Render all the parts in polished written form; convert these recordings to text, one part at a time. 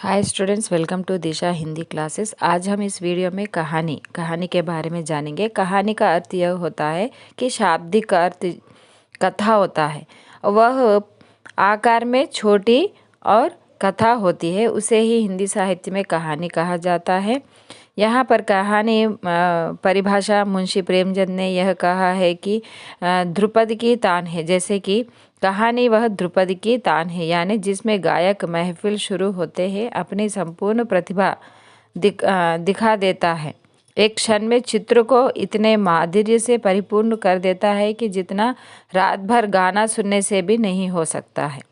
Hi students, welcome to Disha Hindi classes. आज हम इस वीडियो में कहानी के बारे में जानेंगे। कहानी का अर्थ यह होता है कि शाब्दिक अर्थ कथा होता है। वह आकार में छोटी और कथा होती है, उसे ही हिंदी साहित्य में कहानी कहा जाता है। यहाँ पर कहानी परिभाषा मुंशी प्रेमचंद ने यह कहा है कि ध्रुपद की तान है। जैसे कि कहानी वह ध्रुपद की तान है, यानी जिसमें गायक महफिल शुरू होते हैं अपनी संपूर्ण प्रतिभा दिखा देता है। एक क्षण में चित्र को इतने माधुर्य से परिपूर्ण कर देता है कि जितना रात भर गाना सुनने से भी नहीं हो सकता है।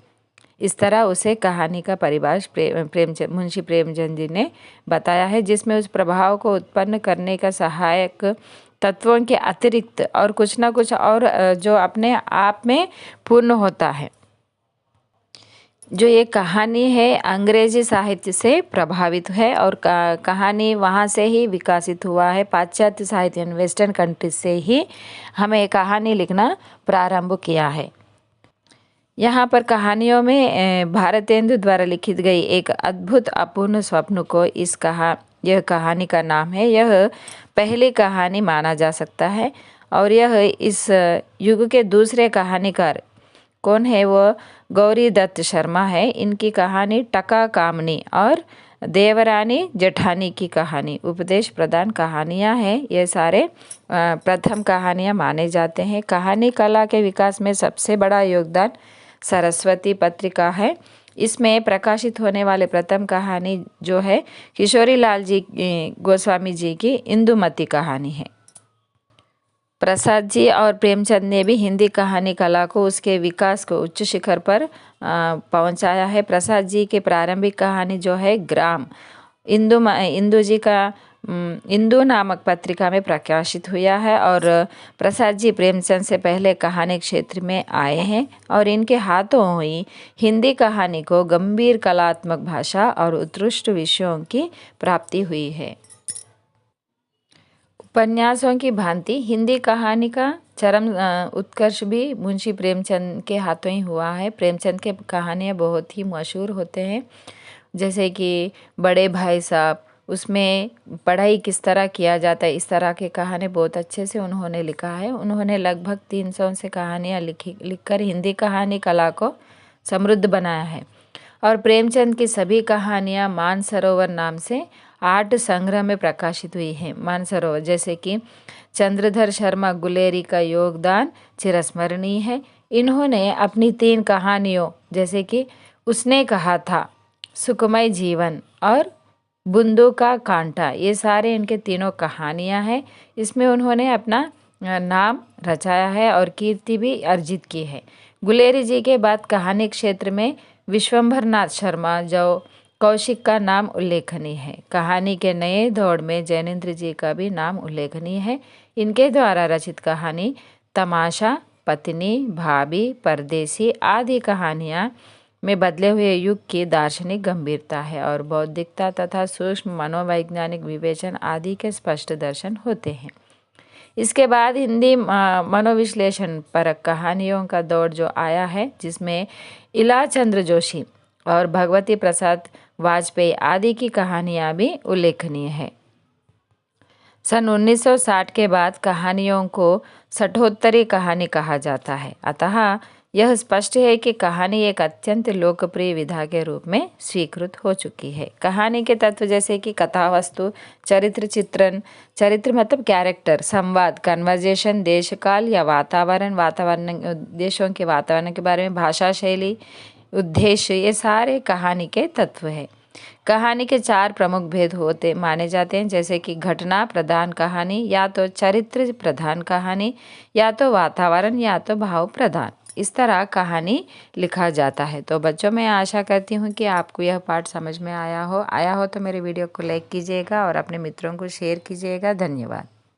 इस तरह उसे कहानी का परिभाष मुंशी प्रेमचंद जी ने बताया है, जिसमें उस प्रभाव को उत्पन्न करने का सहायक तत्वों के अतिरिक्त और कुछ ना कुछ और जो अपने आप में पूर्ण होता है। जो ये कहानी है अंग्रेजी साहित्य से प्रभावित है और कहानी वहाँ से ही विकसित हुआ है। पाश्चात्य साहित्य वेस्टर्न कंट्रीज से ही हमें कहानी लिखना प्रारंभ किया है। यहाँ पर कहानियों में भारतेंदु द्वारा लिखित गई एक अद्भुत अपूर्ण स्वप्न को यह कहानी का नाम है। यह पहली कहानी माना जा सकता है और यह इस युग के दूसरे कहानीकार कौन है, वो गौरी दत्त शर्मा है। इनकी कहानी टका कामनी और देवरानी जेठानी की कहानी उपदेश प्रदान कहानियाँ हैं। ये सारे प्रथम कहानियाँ माने जाते हैं। कहानी कला के विकास में सबसे बड़ा योगदान सरस्वती पत्रिका है। इसमें प्रकाशित होने वाले प्रथम कहानी जो है किशोरी लाल जी गोस्वामी जी की इंदुमती कहानी है। प्रसाद जी और प्रेमचंद ने भी हिंदी कहानी कला को उसके विकास को उच्च शिखर पर पहुंचाया है। प्रसाद जी की प्रारंभिक कहानी जो है ग्राम इंदु जी का इंदु नामक पत्रिका में प्रकाशित हुआ है और प्रसाद जी प्रेमचंद से पहले कहानी क्षेत्र में आए हैं और इनके हाथों हुई हिंदी कहानी को गंभीर कलात्मक भाषा और उत्कृष्ट विषयों की प्राप्ति हुई है। उपन्यासों की भांति हिंदी कहानी का चरम उत्कर्ष भी मुंशी प्रेमचंद के हाथों ही हुआ है। प्रेमचंद के कहानियाँ बहुत ही मशहूर होते हैं, जैसे कि बड़े भाई साहब, उसमें पढ़ाई किस तरह किया जाता है, इस तरह की कहानी बहुत अच्छे से उन्होंने लिखा है। उन्होंने लगभग 300 से कहानियाँ लिखकर हिंदी कहानी कला को समृद्ध बनाया है। और प्रेमचंद की सभी कहानियाँ मानसरोवर नाम से 8 संग्रह में प्रकाशित हुई हैं। मानसरोवर, जैसे कि चंद्रधर शर्मा गुलेरी का योगदान चिरस्मरणीय है। इन्होंने अपनी 3 कहानियों जैसे कि उसने कहा था, सुखमय जीवन और बूंदों का कांटा, ये सारे इनके तीनों कहानियाँ हैं। इसमें उन्होंने अपना नाम रचाया है और कीर्ति भी अर्जित की है। गुलेरी जी के बाद कहानी क्षेत्र में विश्वंभर नाथ शर्मा जो कौशिक का नाम उल्लेखनीय है। कहानी के नए दौर में जैनेन्द्र जी का भी नाम उल्लेखनीय है। इनके द्वारा रचित कहानी तमाशा, पत्नी, भाभी, परदेसी आदि कहानियाँ में बदले हुए युग की दार्शनिक गंभीरता है और बौद्धिकता तथा सूक्ष्म मनोवैज्ञानिक विवेचन आदि के स्पष्ट दर्शन होते हैं। इसके बाद हिंदी मनोविश्लेषण परक कहानियों का दौर जो आया है, जिसमें इला चंद्र जोशी और भगवती प्रसाद वाजपेयी आदि की कहानियाँ भी उल्लेखनीय है। सन 1960 के बाद कहानियों को सठोत्तरी कहानी कहा जाता है। अतः यह स्पष्ट है कि कहानी एक अत्यंत लोकप्रिय विधा के रूप में स्वीकृत हो चुकी है। कहानी के तत्व जैसे कि कथा वस्तु, चरित्र चित्रण, चरित्र मतलब कैरेक्टर, संवाद कन्वर्जेशन, देश काल या वातावरण देशों के वातावरण के बारे में, भाषा शैली, उद्देश्य, ये सारे कहानी के तत्व है। कहानी के 4 प्रमुख भेद माने जाते हैं, जैसे कि घटना प्रधान कहानी, या तो चरित्र प्रधान कहानी, या तो वातावरण, या तो भाव प्रधान। इस तरह कहानी लिखा जाता है। तो बच्चों, मैं आशा करती हूँ कि आपको यह पाठ समझ में आया हो तो मेरे वीडियो को लाइक कीजिएगा और अपने मित्रों को शेयर कीजिएगा। धन्यवाद।